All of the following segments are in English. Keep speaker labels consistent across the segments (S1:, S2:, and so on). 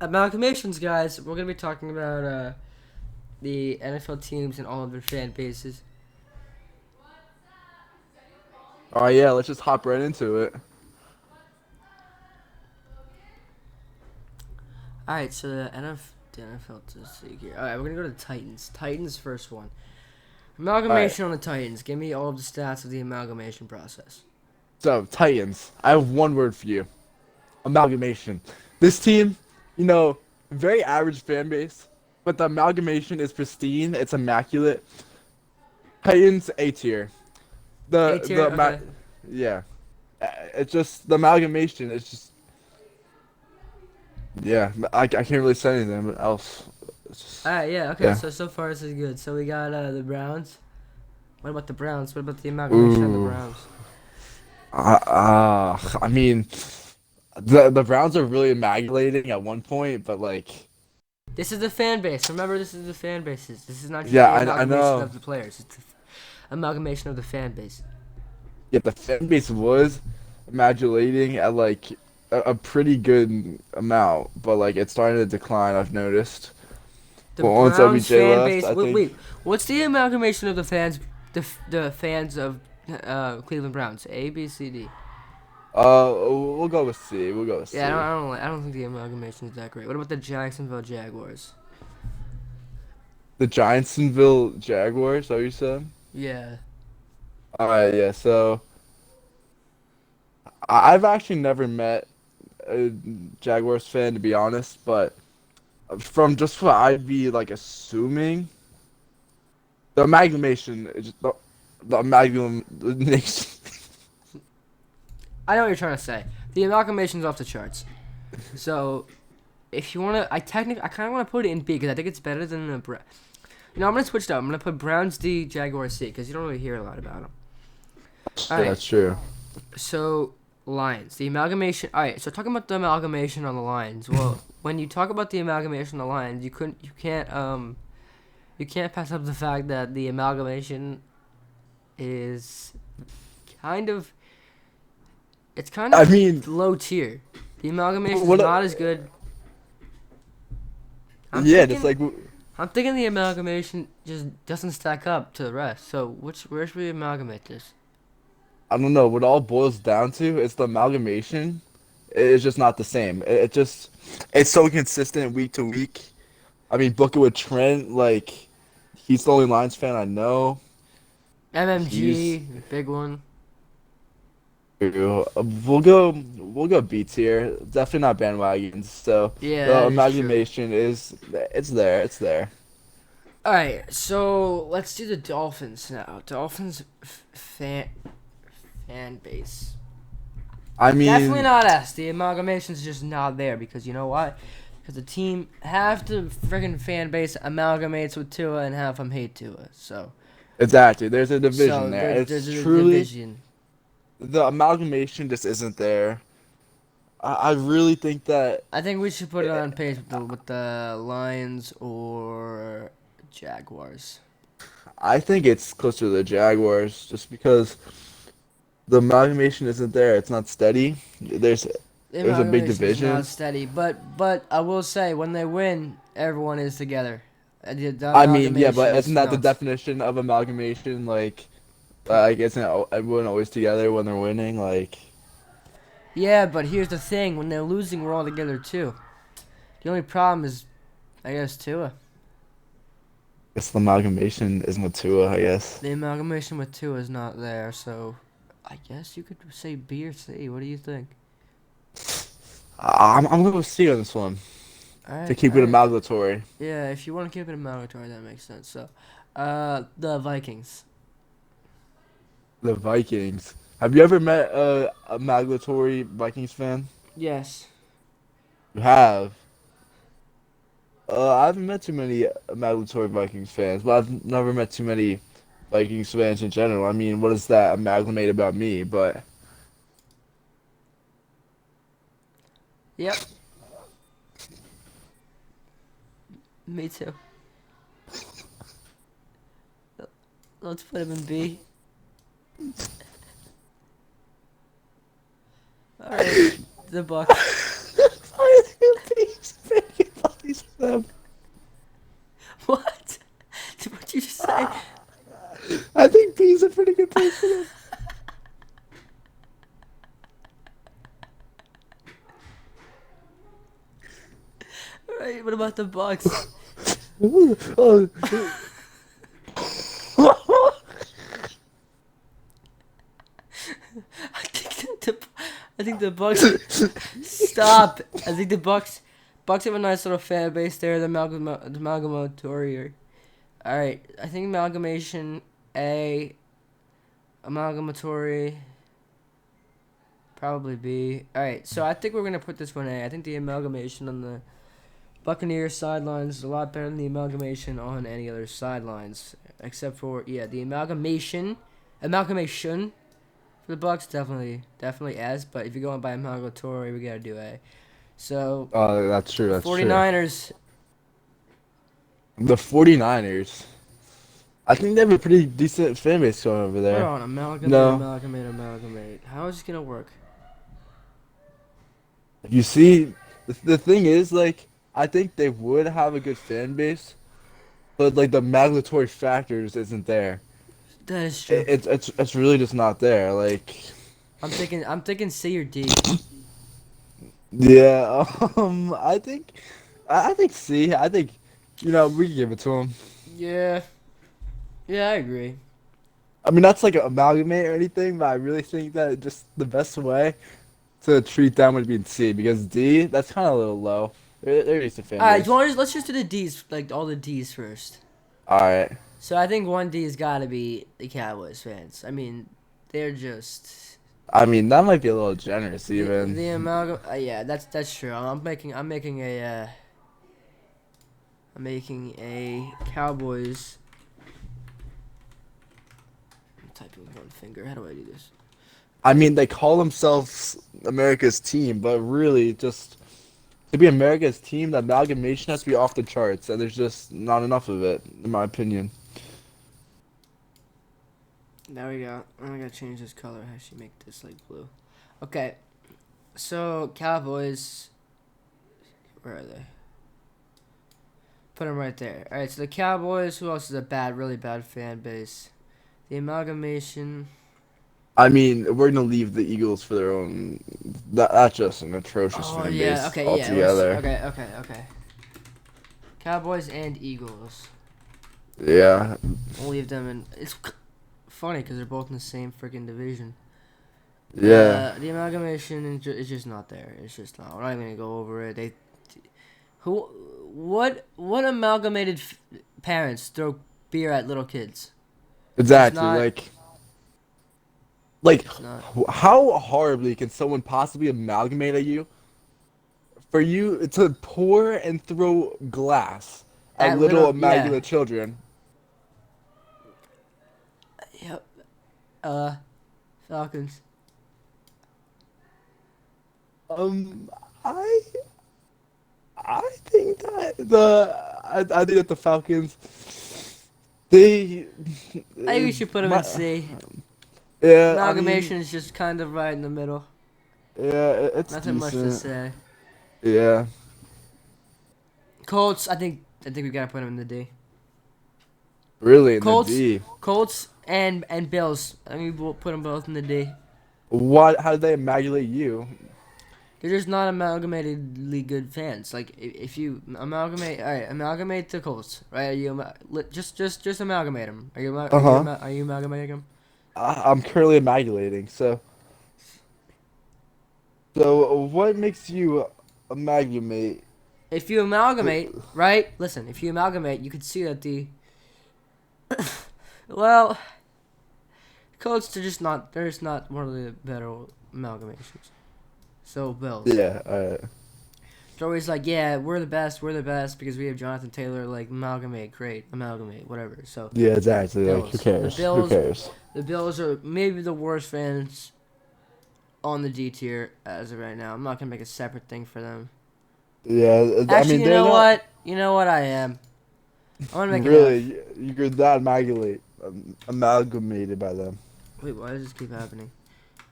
S1: Amalgamations, guys. We're gonna be talking about the NFL teams and all of their fan bases.
S2: Oh yeah, let's just hop right into it.
S1: All right, so the NFL to see here. All right, we're gonna go to the Titans. Titans first one.
S2: All right.
S1: Amalgamation on the Titans. Give me all of the stats of the amalgamation process.
S2: So Titans, I have one word for you: amalgamation. This team, you know, very average fan base, but the amalgamation is pristine. It's immaculate. Titans A tier.
S1: A
S2: The
S1: tier. Okay.
S2: yeah. It's just the amalgamation. It's just yeah. I can't really say anything else. It's
S1: All
S2: just
S1: right. Yeah. Okay.
S2: yeah.
S1: So far this is good. So we got the Browns. What about the Browns? What about the amalgamation on the
S2: Ooh.
S1: Browns?
S2: I mean, the Browns are really amalgamating at one point, but like.
S1: This is the fan base. Remember, this is the fan bases. This is not just
S2: Yeah,
S1: the
S2: I
S1: amalgamation
S2: know.
S1: of the players. It's the amalgamation of the fan base.
S2: Yeah, the fan base was modulating at like a pretty good amount, but like it's starting to decline, I've noticed.
S1: The
S2: Well, once
S1: Browns
S2: OBJ
S1: fan
S2: left,
S1: base.
S2: I
S1: Wait,
S2: think
S1: wait. What's the amalgamation of the fans? The fans of Cleveland Browns. A, B, C, D.
S2: we'll go with C. We'll go with
S1: Yeah,
S2: C.
S1: I don't think the amalgamation is that great. What about the Jacksonville Jaguars?
S2: The Giantsonville Jaguars, so you said?
S1: Yeah.
S2: Yeah, so I've actually never met a Jaguars fan to be honest, but from just what I'd be like assuming, the amalgamation is just the amalgamation.
S1: I know what you're trying to say. The amalgamation's off the charts. So if you wanna, I kind of want to put it in B because I think it's better than the. I'm gonna switch it up. I'm gonna put Browns D, Jaguars C because you don't really hear a lot about them. All right.
S2: That's true.
S1: So Lions, the amalgamation. All right. So talking about the amalgamation on the Lions. Well, when you talk about the amalgamation on the Lions, you can't pass up the fact that the amalgamation is kind of it's kind
S2: I
S1: of
S2: mean,
S1: low tier. The amalgamation is
S2: what?
S1: not as good. I'm
S2: Yeah, it's
S1: thinking
S2: like
S1: I'm thinking the amalgamation just doesn't stack up to the rest. So where should we amalgamate this?
S2: I don't know. What all boils down to is the amalgamation. It's just not the same. It just it's so consistent week to week. I mean, book it with Trent. Like he's the only Lions fan I know. He's
S1: MMG, big one.
S2: we'll go B tier. Definitely not bandwagons. So
S1: Yeah,
S2: the
S1: that is true.
S2: amalgamation is it's there. It's there.
S1: All right, so let's do the Dolphins now. Dolphins fan base.
S2: I
S1: Definitely
S2: mean,
S1: not us. The amalgamation's just not there because you know why? Because the team half the friggin' fan base amalgamates with Tua and half them hate Tua.
S2: exactly. There's a division there.
S1: There's
S2: It's
S1: a
S2: truly
S1: division.
S2: the amalgamation just isn't there. I really think that
S1: I think we should put it on pace with the Lions or Jaguars.
S2: I think it's closer to the Jaguars just because the amalgamation isn't there. It's not steady.
S1: The
S2: There's a big
S1: amalgamation is not
S2: division.
S1: steady, but I will say when they win, everyone is together. The
S2: I mean, yeah,
S1: amalgamation
S2: but
S1: is
S2: isn't that the
S1: nuts.
S2: definition of amalgamation? Like isn't everyone always together when they're winning? Like,
S1: Yeah, but here's the thing: when they're losing, we're all together too. The only problem is, I guess, Tua.
S2: it's the amalgamation is Matua, I guess.
S1: The amalgamation with Tua is not there, so I guess you could say B or C. What do you think?
S2: I'm gonna go C on this one to
S1: All
S2: keep it
S1: right.
S2: amalgamatory.
S1: Yeah, if you want to keep it amalgamatory, that makes sense. So, the Vikings.
S2: The Vikings. Have you ever met a amalgamatory Vikings fan?
S1: Yes.
S2: You have. I haven't met too many amalgamatory Vikings fans, but I've never met too many Vikings fans in general. I mean, what does that amalgamate about me? But
S1: Yep. Me too. Let's put him in B. All right. The Bucks.
S2: why are they a Vikings fan?
S1: Alright, what about the Bucks?
S2: Oh.
S1: I think I think the Bucks. Stop. I think the Bucks have a nice little fan base there. The amalgamatory. All right. I think amalgamation A. Amalgamatory. Probably B. All right. So I think we're gonna put this one A. I think the amalgamation on the Buccaneers sidelines is a lot better than the amalgamation on any other sidelines, except for the amalgamation. For the Bucks, definitely S. But if you're going by amalgamatory, we gotta do A. So,
S2: Oh, that's true. That's true.
S1: 49ers.
S2: The 49ers. I think they have a pretty decent fan base going over
S1: Hold
S2: there.
S1: on,
S2: No,
S1: amalgamate. How is this gonna work?
S2: you see, the thing is, like, I think they would have a good fan base, but like the migratory factors isn't there.
S1: That is true.
S2: It's really just not there. Like,
S1: I'm thinking C or D.
S2: yeah, I think C. I think, we can give it to them.
S1: Yeah, yeah, I agree.
S2: I mean, that's like an amalgamate or anything, but I really think that just the best way to treat them would be C because D, that's kind of a little low. They're just a fan
S1: All right,
S2: base.
S1: let's just do the D's, like all the D's first.
S2: All right.
S1: So I think one D's got to be the Cowboys fans. I mean, they're just
S2: I mean, that might be a little generous even.
S1: the amalgam. Yeah, that's true. I'm making a Cowboys. I'm typing with one finger. How do I do this?
S2: I mean, they call themselves America's team, but really, just to be America's team, the amalgamation has to be off the charts, and there's just not enough of it, in my opinion.
S1: There we go. I gotta change this color. Actually, make this like blue. Okay, so Cowboys. Where are they? Put them right there. All right. So the Cowboys. Who else is a really bad fan base? The amalgamation.
S2: I mean, we're gonna leave the Eagles for their own. That's just an atrocious
S1: Oh
S2: fan
S1: yeah.
S2: base
S1: Okay. Yeah.
S2: altogether.
S1: Okay. Cowboys and Eagles.
S2: Yeah,
S1: We'll leave them in. It's funny because they're both in the same freaking division.
S2: yeah.
S1: The amalgamation is just not there. It's just not. We're not even gonna go over it. What amalgamated parents throw beer at little kids? It's
S2: Exactly.
S1: not.
S2: Like,
S1: It's not.
S2: how horribly can someone possibly amalgamate at you for you to pour and throw glass at
S1: At
S2: little
S1: little. Yeah.
S2: immaculate children?
S1: Yep. Falcons.
S2: Um, I I think that I think that the Falcons they
S1: I think we should put them
S2: my,
S1: in C.
S2: yeah, I mean,
S1: Amalgamation is just kind of right in the middle.
S2: yeah, it's
S1: Nothing much to
S2: decent.
S1: say.
S2: Yeah,
S1: Colts. I think we gotta put them in the D.
S2: really in the
S1: Colts.
S2: D.
S1: Colts and Bills. I mean, we'll put them both in the D.
S2: What? How did they amalgamate you?
S1: They're just not amalgamatedly good fans. Like if you amalgamate, all right, amalgamate the Colts, right? Are you just amalgamate them?
S2: Uh-huh.
S1: Are you amalgamating them?
S2: I'm currently amalgamating. So what makes you amalgamate?
S1: If you amalgamate, right? Listen, if you amalgamate, you could see that the well, Colts they're just not one of the better amalgamations. So Bills.
S2: Yeah.
S1: They're always like, yeah, we're the best because we have Jonathan Taylor. Like amalgamate, great, amalgamate, whatever. So
S2: Yeah. Exactly. Like, who
S1: Bills.
S2: cares? Who cares?
S1: The Bills are maybe the worst fans on the D tier as of right now. I'm not gonna make a separate thing for them.
S2: Yeah. I
S1: Actually,
S2: mean, they're not
S1: You know what? I am. I'm gonna make an F.
S2: really. You're not amalgamated by them.
S1: Wait, why does this keep happening?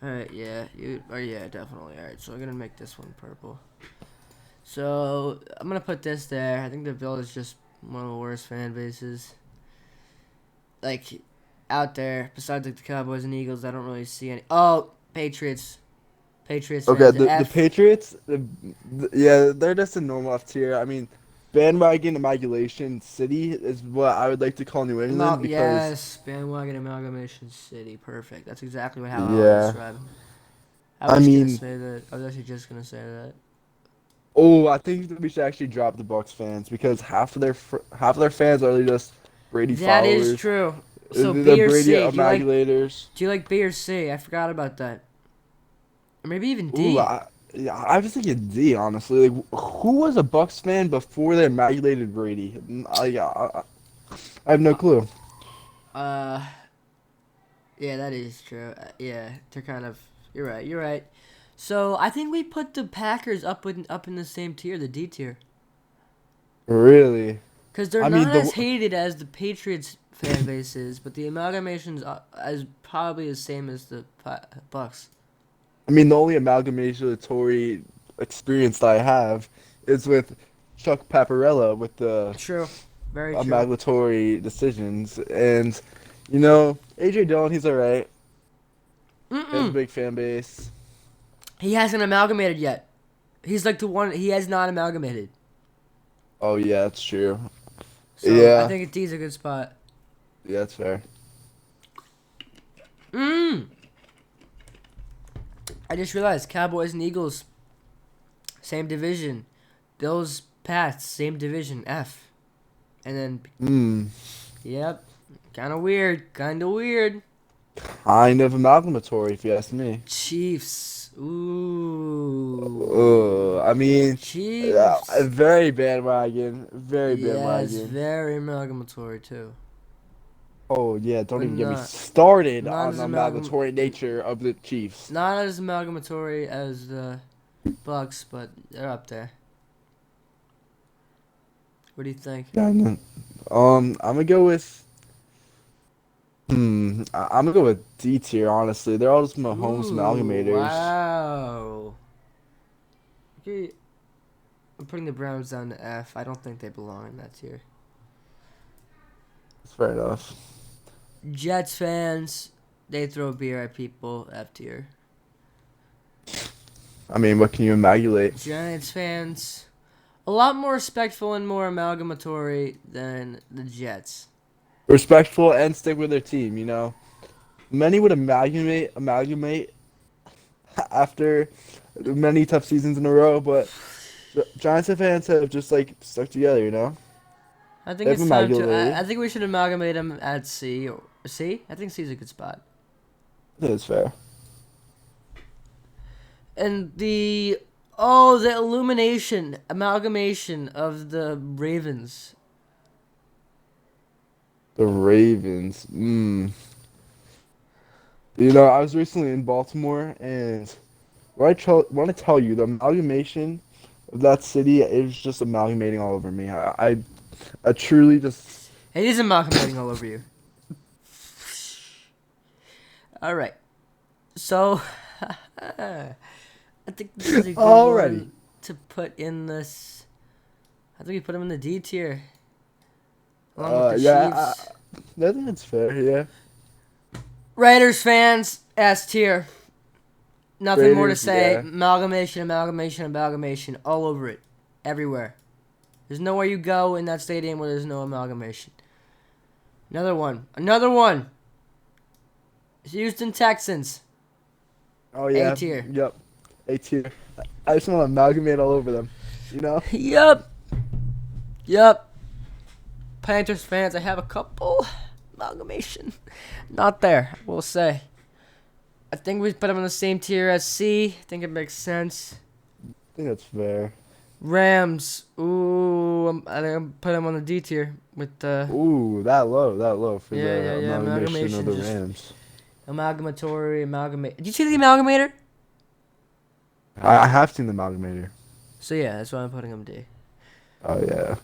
S1: All right, yeah, yeah, definitely. All right, so I'm gonna make this one purple. So I'm gonna put this there. I think the Bills is just one of the worst fan bases. Like out there, besides like the Cowboys and Eagles, I don't really see any. Oh, Patriots. Patriots
S2: Okay,
S1: fans, an
S2: the
S1: F.
S2: Patriots, yeah, they're just a normal F tier. I mean, bandwagon amalgamation city is what I would like to call New England because,
S1: Yes, bandwagon amalgamation city. Perfect. That's exactly how I would
S2: yeah,
S1: describe. I
S2: I
S1: was gonna
S2: mean,
S1: say that. I was actually just gonna say that.
S2: oh, I think that we should actually drop the Bucks fans because half of their fans are just Brady
S1: That is
S2: followers.
S1: true. So
S2: They're
S1: B or
S2: Brady
S1: C?
S2: amagulators.
S1: Do you like B or C? I forgot about that. Or maybe even
S2: Ooh,
S1: D.
S2: yeah, I was thinking D, honestly. Like, who was a Bucks fan before they emulated Brady? Yeah, I have no clue.
S1: Uh, yeah, that is true. Yeah, they're kind of. You're right. You're right. So I think we put the Packers up in the same tier, the D tier,
S2: Really?
S1: because they're
S2: I mean,
S1: not as hated as the Patriots fan base is, but the amalgamation's as probably the same as the Bucks.
S2: the only amalgamatory experience that I have is with Chuck Paparella with the
S1: True. Very true.
S2: amalgamatory decisions, and AJ Dillon, he's alright. He has a
S1: Mm-mm.
S2: big fan base.
S1: He hasn't amalgamated yet. He's like the one. He has not amalgamated.
S2: Oh yeah, that's true.
S1: So I
S2: Yeah,
S1: think D's a good spot.
S2: yeah, that's fair.
S1: Mm. I just realized Cowboys and Eagles, same division. Bills, Pats, same division, F. And then,
S2: Hmm.
S1: yep, kind of weird, kind of weird.
S2: Kind of amalgamatory, if you ask me.
S1: Chiefs, ooh,
S2: I mean,
S1: Chiefs.
S2: very bandwagon, very
S1: Yeah, it's
S2: bandwagon.
S1: very amalgamatory too,
S2: Oh yeah, don't
S1: but
S2: even get me started
S1: not
S2: on
S1: as
S2: the
S1: amalgam,
S2: amalgamatory nature of the Chiefs.
S1: not as amalgamatory as the Bucks, but they're up there. What do you think?
S2: Yeah, I know. I'm gonna go with I'm gonna go with D tier. Honestly, they're all just Mahomes
S1: Ooh,
S2: amalgamators.
S1: wow. Okay, I'm putting the Browns down to F. I don't think they belong in that tier.
S2: That's fair enough.
S1: Jets fans, they throw beer at people. F tier.
S2: I mean, what can you amalgamate?
S1: Giants fans, a lot more respectful and more amalgamatory than the Jets.
S2: Respectful and stick with their team. Many would amalgamate after many tough seasons in a row, but Giants fans have just like stuck together.
S1: I think
S2: They've
S1: it's time to.
S2: amalgamated.
S1: I think we should amalgamate them at C. Or C? I think C is a good spot.
S2: I think it's fair.
S1: And the illumination amalgamation of the Ravens.
S2: The Ravens. I was recently in Baltimore, and want to tell you, the amalgamation of that city is just amalgamating all over me. I truly just.
S1: It is amalgamating all over you. All right. So, I think this is a good
S2: Alrighty.
S1: one to put in this. I think we put him in the D tier, along with the
S2: Yeah,
S1: Chiefs.
S2: I think it's fair. Yeah.
S1: Raiders fans, S tier. Nothing more to
S2: Raiders.
S1: say.
S2: Yeah.
S1: Amalgamation, amalgamation, amalgamation, all over it, everywhere. There's nowhere you go in that stadium where there's no amalgamation. Another one. Another one. Houston Texans.
S2: Oh
S1: A
S2: yeah.
S1: tier.
S2: Yep. A tier. I just want to amalgamate all over them.
S1: Yup. Yup. Panthers fans, I have a couple. Amalgamation. Not there, I will say. I think we put them in the same tier as C. I think it makes sense.
S2: I think that's fair.
S1: Rams. Ooh, I think I'm put them on the D tier with the
S2: Ooh, that low for the
S1: yeah.
S2: amalgamation of
S1: Amalgamation,
S2: the
S1: just
S2: Rams.
S1: amalgamatory, amalgamate. Did you see the amalgamator?
S2: I have seen the amalgamator.
S1: So yeah, that's why I'm putting them D.
S2: Oh yeah.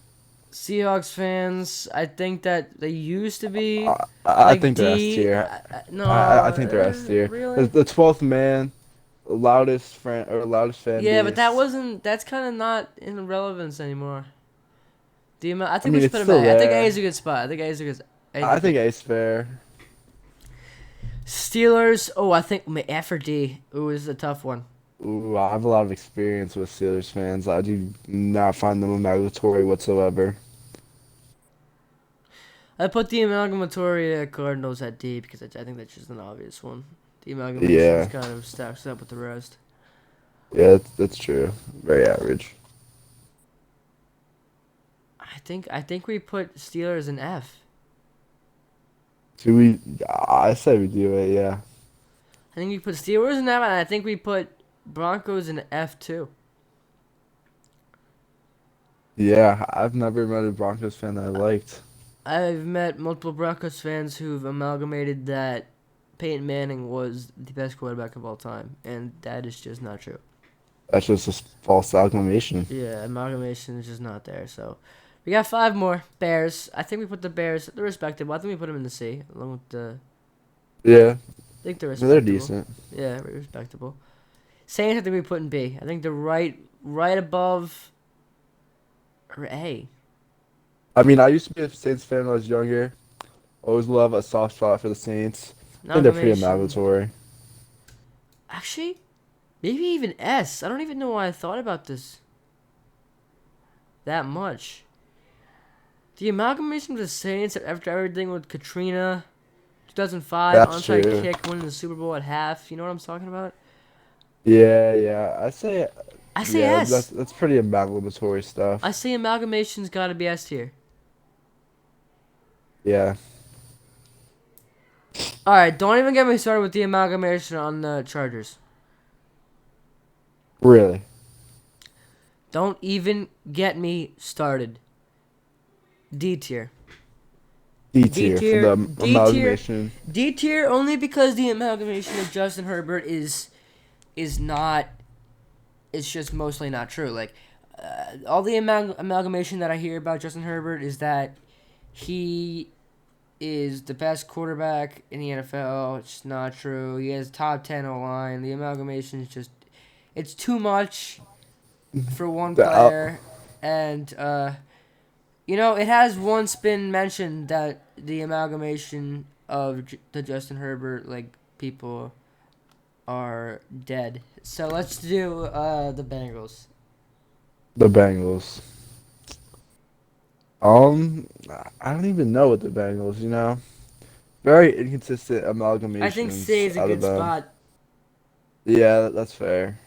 S1: Seahawks fans, I think that they used to be
S2: I
S1: like
S2: think they're S
S1: D.
S2: tier.
S1: No,
S2: I think they're S tier.
S1: really?
S2: The 12th man, loudest fan
S1: Yeah, but that
S2: base.
S1: wasn't. That's kind of not in relevance anymore. I
S2: I
S1: think we
S2: mean,
S1: should
S2: it's
S1: put them
S2: still
S1: A. I think A
S2: there.
S1: is a good spot. I think A is a good.
S2: I think A's fair.
S1: Steelers. Oh, I think F or D. Ooh, this is a tough one.
S2: Ooh, I have a lot of experience with Steelers fans. I do not find them amalgamatory whatsoever.
S1: I put the amalgamatory Cardinals at D because I think that's just an obvious one. The amalgamations
S2: Yeah,
S1: kind of stacks up with the rest.
S2: yeah, that's true. Very average.
S1: I think we put Steelers in F.
S2: Do we? I say we do it. Yeah,
S1: I think we put Steelers in F, and I think we put Broncos in F too.
S2: yeah. I've never met a Broncos fan that I liked.
S1: I've met multiple Broncos fans who've amalgamated that Peyton Manning was the best quarterback of all time, and that is just not true.
S2: That's just a false amalgamation.
S1: Yeah, amalgamation is just not there. So we got five more. Bears. I think we put the Bears. They're respectable. I think we put them in the C along with the.
S2: Yeah,
S1: I think they're
S2: they're
S1: respectable.
S2: decent.
S1: Yeah, very respectable. Saints. I think we put in B. I think they're right above or A.
S2: I mean, I used to be a Saints fan when I was younger. Always love a soft spot for the Saints. I think they're pretty
S1: Amalgamation.
S2: amalgamatory.
S1: Actually, maybe even S. I don't even know why I thought about this that much. The amalgamation of the Saints after everything with Katrina, 2005
S2: That's
S1: onside
S2: true.
S1: kick, winning the Super Bowl at half. You know what I'm talking about?
S2: Yeah, yeah. I say,
S1: I say
S2: yeah, that's
S1: S.
S2: that's pretty amalgamatory
S1: I
S2: stuff.
S1: say amalgamation's got to be S tier.
S2: Yeah,
S1: All right, don't even get me started with the amalgamation on the Chargers.
S2: really.
S1: Don't even get me started. D tier.
S2: D
S1: D
S2: tier for
S1: tier.
S2: the
S1: D tier.
S2: amalgamation.
S1: D tier only because the amalgamation of Justin Herbert is not. It's just mostly not true. Like all the amalgamation that I hear about Justin Herbert is that he is the best quarterback in the NFL. It's not true. He has top 10 O line. The amalgamation is just it's too much for one
S2: The out,
S1: player, and it has once been mentioned that the amalgamation of the Justin Herbert people are dead. So let's do the Bengals.
S2: the Bengals. Um, I don't even know what the Bengals. Very inconsistent
S1: I think C
S2: amalgamations
S1: is a
S2: out of
S1: good
S2: them.
S1: spot,
S2: Yeah, that's fair.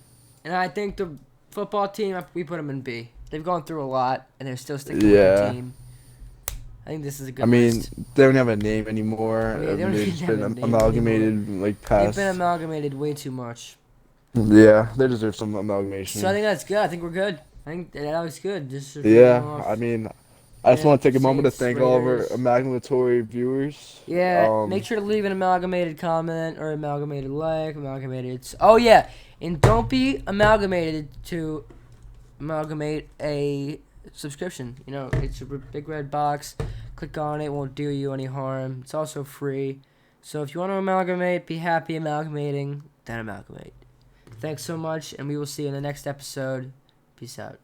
S1: and I think the football team we put them in B. They've gone through a lot, and they're still sticking with their
S2: Yeah.
S1: team. I think this is a
S2: I
S1: good
S2: mean,
S1: list.
S2: they don't have a name anymore.
S1: I
S2: I
S1: mean, they
S2: mean,
S1: don't
S2: they've
S1: even
S2: just
S1: have
S2: been
S1: a name anymore.
S2: amalgamated like
S1: They've been
S2: past.
S1: amalgamated way too much.
S2: Yeah, they deserve some
S1: So I
S2: amalgamation.
S1: think that's good. I think we're good. I think that was good. Just reading
S2: Yeah, I
S1: off.
S2: mean, I just
S1: Yeah,
S2: want to take a moment to
S1: Saints,
S2: thank all of our
S1: Raiders.
S2: amalgamatory viewers.
S1: Yeah, make sure to leave an amalgamated comment or amalgamated like, amalgamated. Oh yeah, and don't be amalgamated to amalgamate a subscription. It's a big red box. Click on it, won't do you any harm. It's also free. So if you want to amalgamate, be happy amalgamating, then amalgamate. Thanks so much, and we will see you in the next episode. Peace out.